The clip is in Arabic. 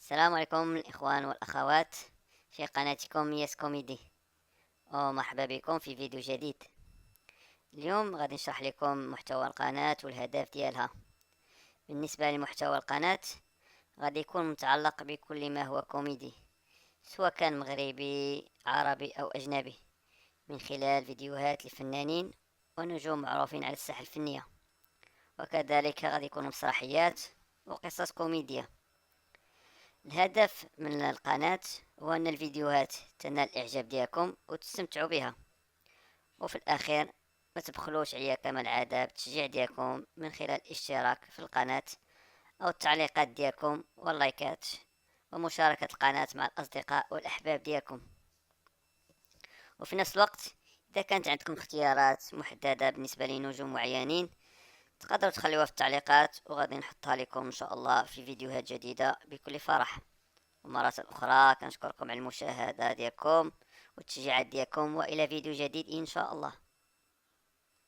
السلام عليكم الإخوان والأخوات في قناتكم يس كوميدي، ومرحبا بكم في فيديو جديد. اليوم غادي نشرح لكم محتوى القناة والهدف ديالها. بالنسبة لمحتوى القناة غادي يكون متعلق بكل ما هو كوميدي، سواء كان مغربي عربي أو أجنبي، من خلال فيديوهات لفنانين ونجوم معروفين على الساحة الفنية. وكذلك غادي يكون مسرحيات وقصص كوميدية. الهدف من القناة هو أن الفيديوهات تنال الإعجاب ديالكم وتستمتعوا بها، وفي الأخير ما تبخلوش عليا كما العادة بالتشجيع ديالكم من خلال الاشتراك في القناة أو التعليقات ديالكم واللايكات ومشاركة القناة مع الأصدقاء والأحباب ديالكم. وفي نفس الوقت إذا كانت عندكم اختيارات محددة بالنسبة لنجوم معينين تقدروا تخليوها في التعليقات، وغادي نحطها لكم إن شاء الله في فيديوهات جديدة بكل فرح. ومرة أخرى كنشكركم على المشاهدة ديالكم والتشجيعات ديالكم، وإلى فيديو جديد إن شاء الله.